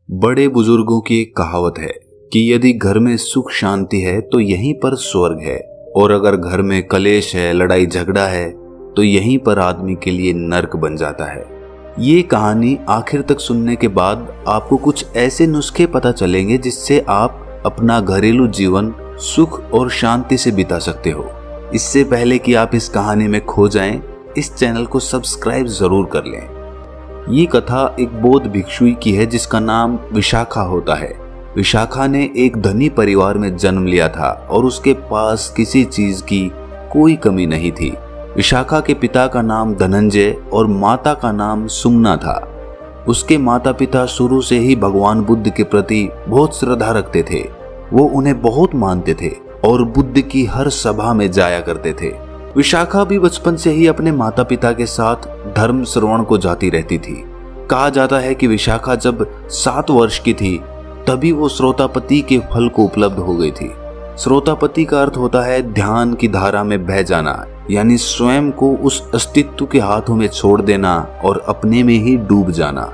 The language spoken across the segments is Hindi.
बड़े बुजुर्गों की एक कहावत है कि यदि घर में सुख शांति है तो यहीं पर स्वर्ग है, और अगर घर में कलेश है, लड़ाई झगड़ा है, तो यहीं पर आदमी के लिए नर्क बन जाता है। ये कहानी आखिर तक सुनने के बाद आपको कुछ ऐसे नुस्खे पता चलेंगे जिससे आप अपना घरेलू जीवन सुख और शांति से बिता सकते हो। इससे पहले कि आप इस कहानी में खो जाएं, इस चैनल को सब्सक्राइब जरूर कर लें। ये कथा एक बौद्ध भिक्षुई की है जिसका नाम विशाखा होता है। विशाखा ने एक धनी परिवार में जन्म लिया था और उसके पास किसी चीज की कोई कमी नहीं थी। विशाखा के पिता का नाम धनंजय और माता का नाम सुमना था। उसके माता पिता शुरू से ही भगवान बुद्ध के प्रति बहुत श्रद्धा रखते थे। वो उन्हें बहुत मानते थे और बुद्ध की हर सभा में जाया करते थे। विशाखा भी बचपन से ही अपने माता पिता के साथ धर्म श्रवण को जाती रहती थी। कहा जाता है कि विशाखा जब 7 वर्ष की थी तभी वो श्रोतापति के फल को उपलब्ध हो गई थी। श्रोतापति का अर्थ होता है ध्यान की धारा में बह जाना, यानी स्वयं को उस अस्तित्व के हाथों में छोड़ देना और अपने में ही डूब जाना।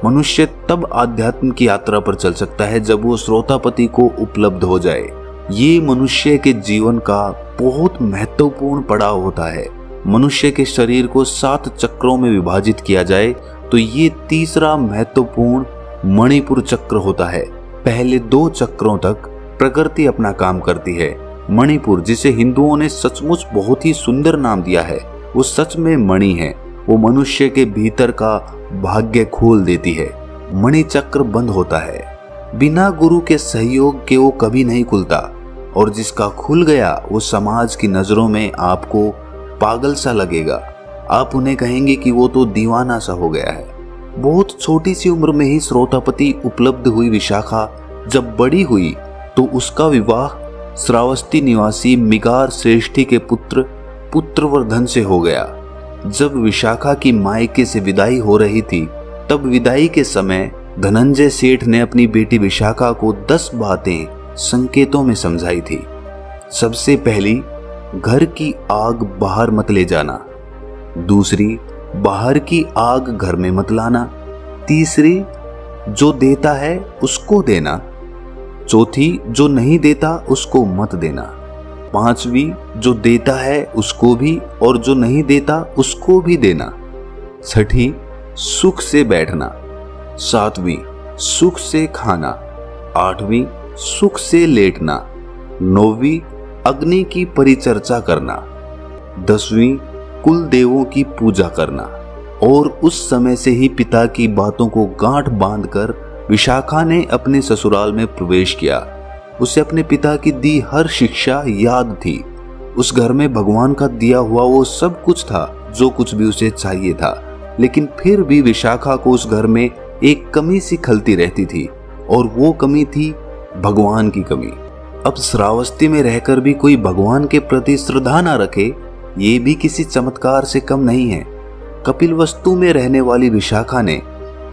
मनुष्य तब आध्यात्म की यात्रा पर चल सकता है जब वो श्रोतापति को उपलब्ध हो जाए। ये मनुष्य के जीवन का बहुत महत्वपूर्ण पड़ाव होता है। मनुष्य के शरीर को 7 चक्रों में विभाजित किया जाए तो ये तीसरा महत्वपूर्ण मणिपुर चक्र होता है। पहले 2 चक्रों तक प्रकृति अपना काम करती है। मणिपुर, जिसे हिंदुओं ने सचमुच बहुत ही सुंदर नाम दिया है, वो सच में मणि है। वो मनुष्य के भीतर का भाग्य खोल देती है। मणि चक्र बंद होता है, बिना गुरु के सहयोग के वो कभी नहीं खुलता, और जिसका खुल गया वो समाज की नजरों में आपको पागल सा लगेगा। आप उन्हें कहेंगे कि वो तो दीवाना सा हो गया है। बहुत छोटी सी उम्र में ही श्रोतापति उपलब्ध हुई विशाखा जब बड़ी हुई तो उसका विवाह श्रावस्ती निवासी मिगार श्रेष्ठी के पुत्र पुत्रवर्धन से हो गया। जब विशाखा की मायके से विदाई हो रही थी तब विदाई के समय धनंजय सेठ ने अपनी बेटी विशाखा को 10 बातें संकेतों में समझाई थी। सबसे पहली, घर की आग बाहर मत ले जाना। दूसरी, बाहर की आग घर में मत लाना। तीसरी, जो देता है उसको देना। चौथी, जो नहीं देता उसको मत देना। 5वीं, जो देता है उसको भी और जो नहीं देता उसको भी देना। 6ठी, सुख से बैठना। 7वीं, सुख से खाना। 8वीं, सुख से लेटना। 9वीं, अग्नि की परिचर्चा करना। 10वीं, कुल देवों की पूजा करना। और उस समय से ही पिता की बातों को गांठ बांधकर विशाखा ने अपने ससुराल में प्रवेश किया। उसे अपने पिता की दी हर शिक्षा याद थी। उस घर में भगवान का दिया हुआ वो सब कुछ था जो कुछ भी उसे चाहिए था, लेकिन फिर भी विशाखा को उस घर में एक कमी सी खलती रहती थी, और वो कमी थी भगवान की कमी। अब श्रावस्ती में रहकर भी कोई भगवान के प्रति श्रद्धा न रखे, ये भी किसी चमत्कार से कम नहीं है। कपिलवस्तु में रहने वाली विशाखा ने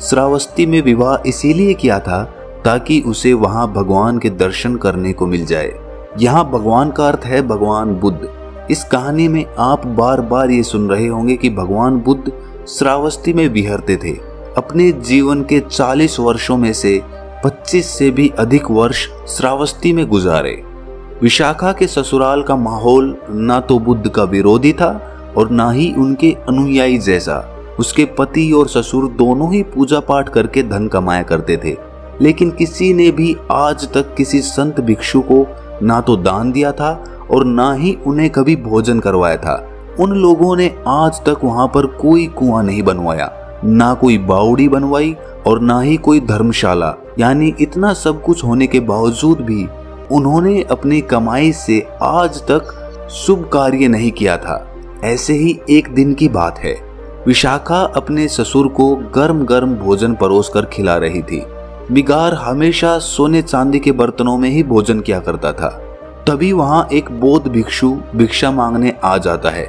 श्रावस्ती में विवाह इसीलिए किया था ताकि उसे वहां भगवान के दर्शन करने को मिल जाए। यहाँ भगवान का अर्थ है भगवान बुद्ध। इस कहानी में आप बार बार ये सुन रहे होंगे कि भगवान बुद्ध श्रावस्ती में विहरते थे। अपने जीवन के 40 वर्षों में से 25 से भी अधिक वर्ष श्रावस्ती में गुजारे। विशाखा के ससुराल का माहौल ना तो बुद्ध का विरोधी था और ना ही उनके अनुयायी जैसा। उसके पति और ससुर दोनों ही पूजा पाठ करके धन कमाया करते थे, लेकिन किसी ने भी आज तक किसी संत भिक्षु को ना तो दान दिया था और ना ही उन्हें कभी भोजन करवाया था। उन लोगों ने आज तक वहां पर कोई कुआं नहीं बनवाया, ना कोई बावड़ी बनवाई और ना ही कोई धर्मशाला। यानी इतना सब कुछ होने के बावजूद भी उन्होंने अपनी कमाई से आज तक शुभ कार्य नहीं किया था। ऐसे ही एक दिन की बात है, विशाखा अपने ससुर को गर्म गर्म भोजन परोसकर खिला रही थी। मिगार हमेशा सोने चांदी के बर्तनों में ही भोजन किया करता था। तभी वहां एक बौद्ध भिक्षु भिक्षा मांगने आ जाता है।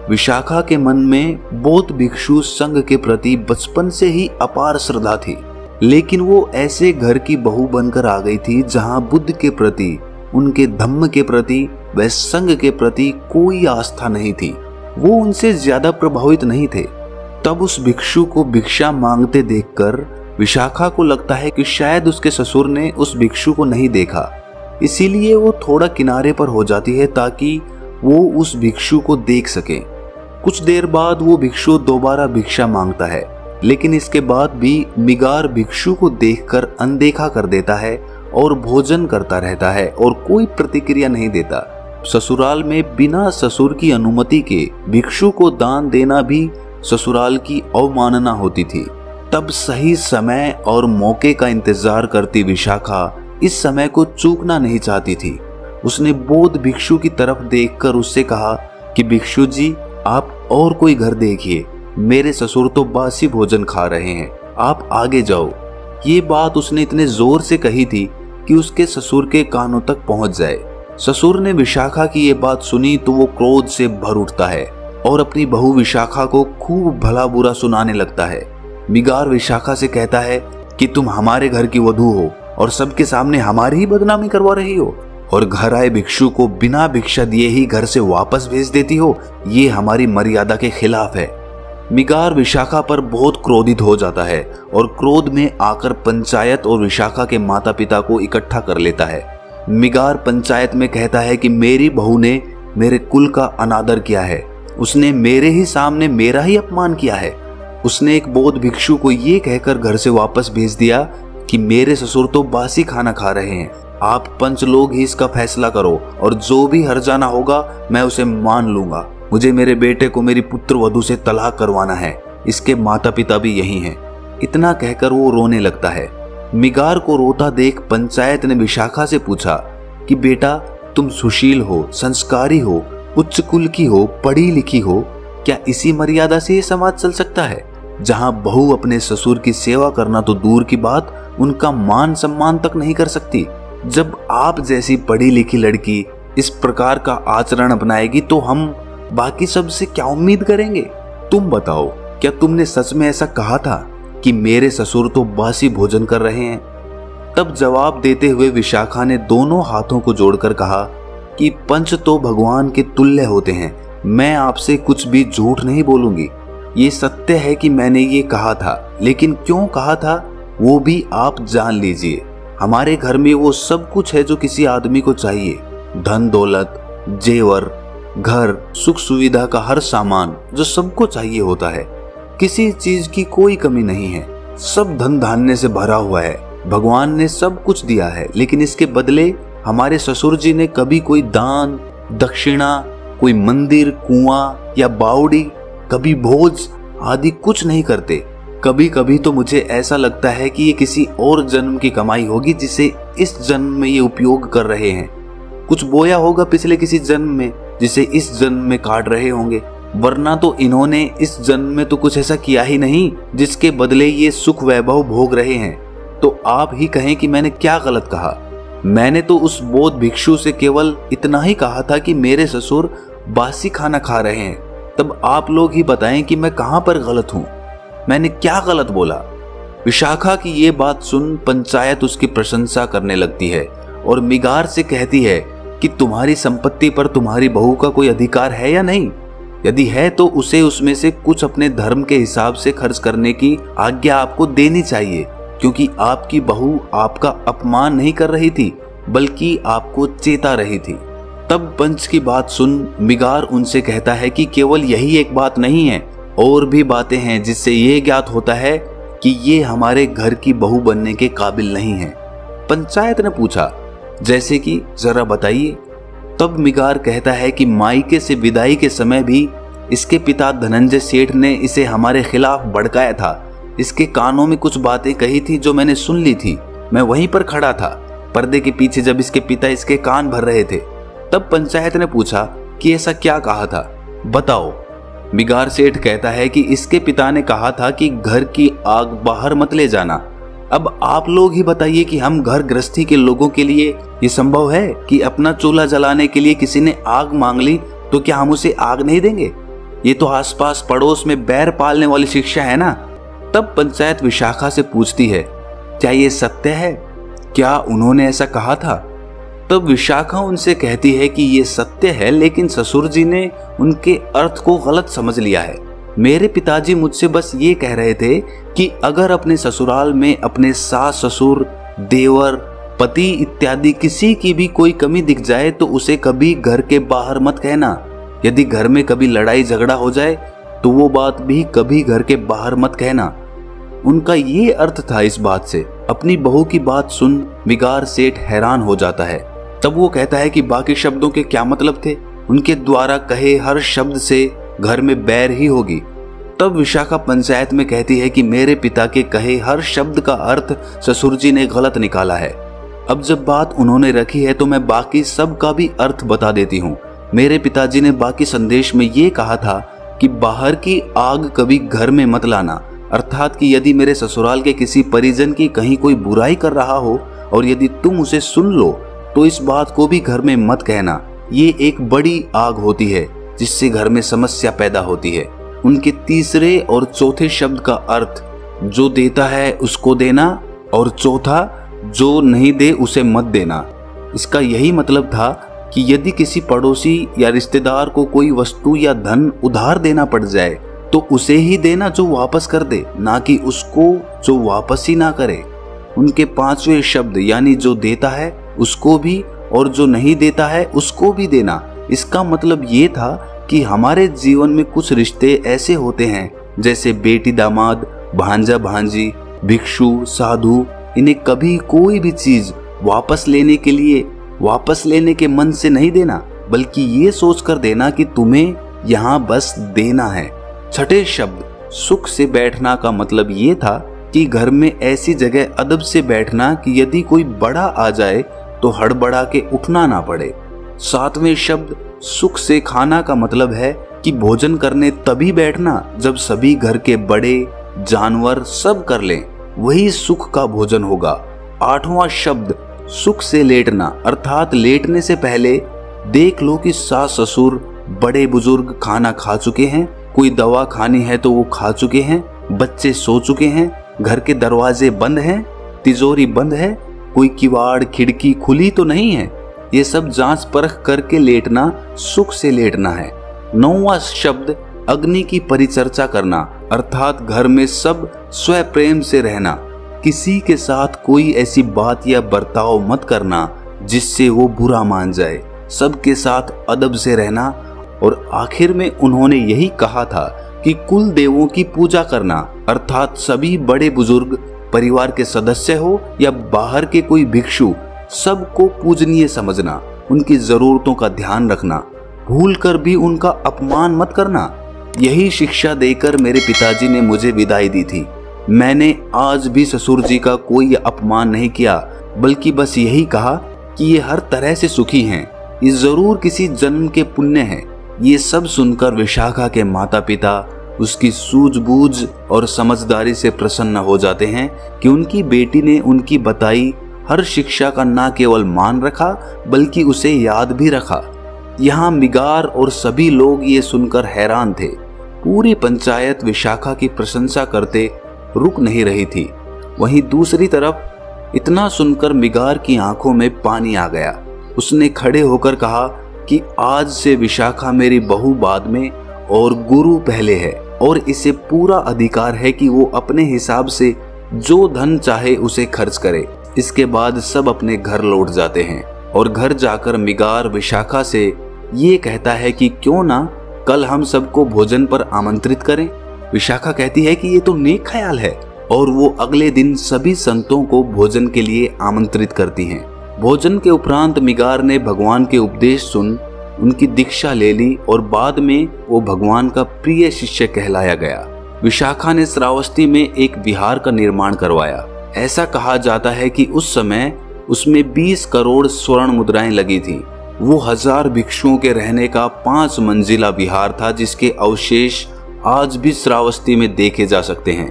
विशाखा के मन में बौद्ध भिक्षु संघ के प्रति बचपन से ही अपार श्रद्धा थी, लेकिन वो ऐसे घर की बहू बनकर आ गई थी जहां बुद्ध के प्रति, उनके धम्म के प्रति व संघ के प्रति कोई आस्था नहीं थी। वो उनसे ज्यादा प्रभावित नहीं थे। तब उस भिक्षु को भिक्षा मांगते देखकर विशाखा को लगता है कि शायद उसके ससुर ने उस भिक्षु को नहीं देखा, इसीलिए वो थोड़ा किनारे पर हो जाती है ताकि वो उस भिक्षु को देख सके। कुछ देर बाद वो भिक्षु दोबारा भिक्षा मांगता है, लेकिन इसके बाद भी मिगार भिक्षु को देखकर अनदेखा कर देता है और भोजन करता रहता है और कोई प्रतिक्रिया नहीं देता। ससुराल में बिना ससुर की अनुमति के भिक्षु को दान देना भी ससुराल की अवमानना होती थी। तब सही समय और मौके का इंतजार करती विशाखा इस समय को चूकना नहीं चाहती थी। उसने बौद्ध भिक्षु की तरफ देखकर उससे कहा कि भिक्षु जी, आप और कोई घर देखिए, मेरे ससुर तो बासी भोजन खा रहे हैं, आप आगे जाओ। ये बात उसने इतने जोर से कही थी कि उसके ससुर के कानों तक पहुंच जाए। ससुर ने विशाखा की ये बात सुनी तो वो क्रोध से भर उठता है और अपनी बहू विशाखा को खूब भला बुरा सुनाने लगता है। मिगार विशाखा से कहता है कि तुम हमारे घर की वधू हो और सबके सामने हमारी ही बदनामी करवा रही हो और घर आए भिक्षु को बिना भिक्षा दिए ही घर से वापस भेज देती हो, ये हमारी मर्यादा के खिलाफ है। मिगार विशाखा पर बहुत क्रोधित हो जाता है और क्रोध में आकर पंचायत और विशाखा के माता पिता को इकट्ठा कर लेता है। मिगार पंचायत में कहता है कि मेरी बहू ने मेरे कुल का अनादर किया है, उसने मेरे ही सामने मेरा ही अपमान किया है। उसने एक बौद्ध भिक्षु को ये कहकर घर से वापस भेज दिया कि मेरे ससुर तो बासी खाना खा रहे हैं, आप पंच लोग ही इसका फैसला करो और जो भी हर्जाना होगा मैं उसे मान लूंगा। मुझे मेरे बेटे को मेरी पुत्र वधू से तलाक करवाना है, इसके माता पिता भी यही हैं। इतना कहकर वो रोने लगता है। मिगार को रोता देख पंचायत ने विशाखा से पूछा कि बेटा, तुम सुशील हो, संस्कारी हो, उच्च कुल की हो, पढ़ी लिखी हो, क्या इसी मर्यादा से ये समाज चल सकता है जहां बहू अपने ससुर की सेवा करना तो दूर की बात, उनका मान सम्मान तक नहीं कर सकती। जब आप जैसी पढ़ी लिखी लड़की इस प्रकार का आचरण अपनाएगी तो हम बाकी सब से क्या उम्मीद करेंगे? तुम बताओ, क्या तुमने सच में ऐसा कहा था कि मेरे ससुर तो बासी भोजन कर रहे हैं? तब जवाब देते हुए विशाखा ने दोनों हाथों को जोड़कर कहा कि पंच तो भगवान के तुल्य होते हैं, मैं आपसे कुछ भी झूठ नहीं बोलूंगी। ये सत्य है कि मैंने ये कहा था, लेकिन क्यों कहा था वो भी आप जान लीजिए। हमारे घर में वो सब कुछ है जो किसी आदमी को चाहिए, धन दौलत, जेवर, घर, सुख सुविधा का हर सामान जो सबको चाहिए होता है। किसी चीज की कोई कमी नहीं है, सब धन धान्य से भरा हुआ है। भगवान ने सब कुछ दिया है, लेकिन इसके बदले हमारे ससुर जी ने कभी कोई दान, दक्षिणा, कोई मंदिर, कुआं या बावड़ी, कभी भोज आदि कुछ नहीं करते। कभी कभी तो मुझे ऐसा लगता है कि ये किसी और जन्म की कमाई होगी जिसे इस जन्म में ये उपयोग कर रहे हैं। कुछ बोया होगा पिछले किसी जन्म में जिसे इस जन्म में काट रहे होंगे, वरना तो इन्होंने इस जन्म में तो कुछ ऐसा किया ही नहीं जिसके बदले ये सुख वैभव भोग रहे हैं। तो आप ही कहें कि मैंने क्या गलत कहा? मैंने तो उस बौद्ध भिक्षु से केवल इतना ही कहा था कि मेरे ससुर बासी खाना खा रहे हैं। तब आप लोग ही बताएं कि मैं कहां पर गलत हूं, मैंने क्या गलत बोला? विशाखा की ये बात सुन पंचायत उसकी प्रशंसा करने लगती है और मिगार से कहती है कि तुम्हारी संपत्ति पर तुम्हारी बहू का कोई अधिकार है या नहीं? यदि है तो उसे उसमें से कुछ अपने धर्म के हिसाब से खर्च करने की आज्ञा आपको देनी चाहिए, क्योंकि आपकी बहू आपका अपमान नहीं कर रही थी बल्कि आपको चेता रही थी। तब पंच की बात सुन मिगार उनसे कहता है कि केवल यही एक बात नहीं है, और भी बातें हैं जिससे ये ज्ञात होता है कि ये हमारे घर की बहू बनने के काबिल नहीं है। पंचायत ने पूछा, जैसे कि जरा बताइए। तब मिगार कहता है कि मायके से विदाई के समय भी इसके पिता धनंजय सेठ ने इसे हमारे खिलाफ भड़काया था। इसके कानों में कुछ बातें कही थी जो मैंने सुन ली थी। मैं वहीं पर खड़ा था पर्दे के पीछे जब इसके पिता इसके कान भर रहे थे। तब पंचायत ने पूछा कि ऐसा क्या कहा था, बताओ। मिगार सेठ कहता है कि इसके पिता ने कहा था कि घर की आग बाहर मत ले जाना। अब आप लोग ही बताइए कि हम घर गृहस्थी के लोगों के लिए ये संभव है कि अपना चूल्हा जलाने के लिए किसी ने आग मांग ली तो क्या हम उसे आग नहीं देंगे? ये तो आसपास पड़ोस में बैर पालने वाली शिक्षा है ना। तब पंचायत विशाखा से पूछती है, क्या ये सत्य है? क्या उन्होंने ऐसा कहा था? तब विशाखा उनसे कहती है कि ये सत्य है, लेकिन ससुर जी ने उनके अर्थ को गलत समझ लिया है। मेरे पिताजी मुझसे बस ये कह रहे थे कि अगर अपने ससुराल में अपने सास ससुर, देवर, पति इत्यादि किसी की भी कोई कमी दिख जाए तो उसे कभी घर के बाहर मत कहना। यदि घर में कभी लड़ाई झगड़ा हो जाए तो वो बात भी कभी घर के बाहर मत कहना। उनका ये अर्थ था इस बात से। अपनी बहू की बात सुन मिगार सेठ हैरान हो जाता है। तब वो कहता है कि बाकी शब्दों के क्या मतलब थे, उनके द्वारा कहे हर शब्द से घर में बैर ही होगी। तब विशाखा पंचायत में कहती है कि मेरे पिता के कहे हर शब्द का अर्थ ससुर जी ने गलत निकाला है। अब जब बात उन्होंने रखी है तो मैं बाकी सब का भी अर्थ बता देती हूँ। मेरे पिताजी ने बाकी संदेश में ये कहा था कि बाहर की आग कभी घर में मत लाना, अर्थात कि यदि मेरे ससुराल के किसी परिजन की कहीं कोई बुराई कर रहा हो और यदि तुम उसे सुन लो तो इस बात को भी घर में मत कहना। ये एक बड़ी आग होती है जिससे घर में समस्या पैदा होती है। उनके तीसरे और चौथे शब्द का अर्थ जो देता है उसको देना और चौथा जो नहीं दे उसे मत देना। इसका यही मतलब था कि यदि किसी पड़ोसी या रिश्तेदार को कोई वस्तु या धन उधार देना पड़ जाए तो उसे ही देना जो वापस कर दे, ना कि उसको जो वापस ही ना करे। उनके पांचवें शब्द यानी जो देता है उसको भी और जो नहीं देता है उसको भी देना। इसका मतलब ये था कि हमारे जीवन में कुछ रिश्ते ऐसे होते हैं जैसे बेटी दामाद, भांजा भांजी, भिक्षु साधु, इन्हें कभी कोई भी चीज वापस लेने के मन से नहीं देना, बल्कि ये सोचकर देना कि तुम्हें यहाँ बस देना है। छठे शब्द सुख से बैठना का मतलब ये था कि घर में ऐसी जगह अदब से बैठना कि यदि कोई बड़ा आ जाए तो हड़बड़ा के उठना ना पड़े। सातवें शब्द सुख से खाना का मतलब है कि भोजन करने तभी बैठना जब सभी घर के बड़े जानवर सब कर लें, वही सुख का भोजन होगा। आठवां शब्द सुख से लेटना, अर्थात लेटने से पहले देख लो कि सास ससुर बड़े बुजुर्ग खाना खा चुके हैं, कोई दवा खानी है तो वो खा चुके हैं, बच्चे सो चुके हैं, घर के दरवाजे बंद हैं, तिजोरी बंद है, कोई किवाड़ खिड़की खुली तो नहीं है। ये सब जांच परख करके लेटना सुख से लेटना है। नौवां शब्द अग्नि की परिचर्चा करना, अर्थात घर में सब स्वयं प्रेम से रहना, किसी के साथ कोई ऐसी बात या बर्ताव मत करना जिससे वो बुरा मान जाए, सबके साथ अदब से रहना। और आखिर में उन्होंने यही कहा था कि कुल देवों की पूजा करना, अर्थात सभी बड़े बुजुर्ग परिवार के सदस्य हो या बाहर के कोई भिक्षु, सबको पूजनीय समझना, उनकी जरूरतों का ध्यान रखना, भूल कर भी उनका अपमान मत करना। यही शिक्षा देकर मेरे पिताजी ने मुझे विदाई दी थी। मैंने आज भी ससुर जी का कोई अपमान नहीं किया, बल्कि बस यही कहा कि ये हर तरह से सुखी हैं, ये जरूर किसी जन्म के पुण्य हैं। ये सब सुनकर विशाखा के माता पिता उसकी सूझबूझ और समझदारी से प्रसन्न हो जाते हैं कि उनकी बेटी ने उनकी बताई हर शिक्षा का न केवल मान रखा बल्कि उसे याद भी रखा। यहाँ मिगार और सभी लोग ये सुनकर हैरान थे। पूरी पंचायत विशाखा की प्रशंसा करते रुक नहीं रही थी। वहीं दूसरी तरफ इतना सुनकर मिगार की आंखों में पानी आ गया। उसने खड़े होकर कहा कि आज से विशाखा मेरी बहू बाद में और गुरु पहले है, और इसे पूरा अधिकार है कि वो अपने हिसाब से जो धन चाहे उसे खर्च करे। इसके बाद सब अपने घर लौट जाते हैं और घर जाकर मिगार विशाखा से ये कहता है कि क्यों ना कल हम सबको भोजन पर आमंत्रित करें। विशाखा कहती है कि ये तो नेक ख्याल है, और वो अगले दिन सभी संतों को भोजन के लिए आमंत्रित करती हैं। भोजन के उपरांत मिगार ने भगवान के उपदेश सुन उनकी दीक्षा ले ली और बाद में वो भगवान का प्रिय शिष्य कहलाया गया। विशाखा ने श्रावस्ती में एक विहार का निर्माण करवाया। ऐसा कहा जाता है कि उस समय उसमें 20 करोड़ स्वर्ण मुद्राएं लगी थी। वो 1000 भिक्षुओं के रहने का 5 मंजिला विहार था, जिसके अवशेष आज भी श्रावस्ती में देखे जा सकते हैं।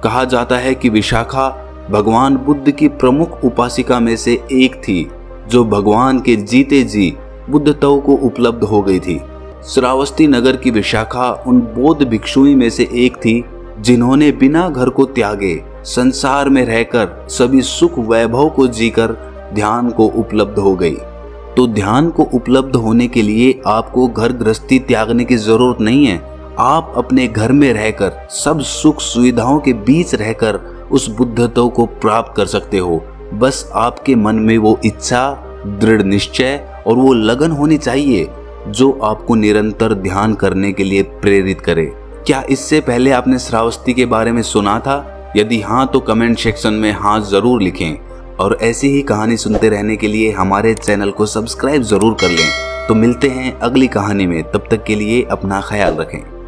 कहा जाता है कि विशाखा भगवान बुद्ध की प्रमुख उपासिका में से एक थी, जो भगवान के जीते जी बुद्धत्व को उपलब्ध हो गई थी। श्रावस्ती नगर की विशाखा उन बौद्ध भिक्षुओं में से एक थी जिन्होंने बिना घर को त्यागे संसार में रहकर सभी सुख वैभव को जीकर ध्यान को उपलब्ध हो गई। तो ध्यान को उपलब्ध होने के लिए आपको घर गृहस्थी त्यागने की जरूरत नहीं है। आप अपने घर में रहकर सब सुख सुविधाओं के बीच रहकर उस बुद्धत्व को प्राप्त कर सकते हो। बस आपके मन में वो इच्छा, दृढ़ निश्चय और वो लगन होनी चाहिए जो आपको निरंतर ध्यान करने के लिए प्रेरित करे। क्या इससे पहले आपने श्रावस्ती के बारे में सुना था? यदि हाँ तो कमेंट सेक्शन में हाँ जरूर लिखें और ऐसी ही कहानी सुनते रहने के लिए हमारे चैनल को सब्सक्राइब जरूर कर लें। तो मिलते हैं अगली कहानी में, तब तक के लिए अपना ख्याल रखें।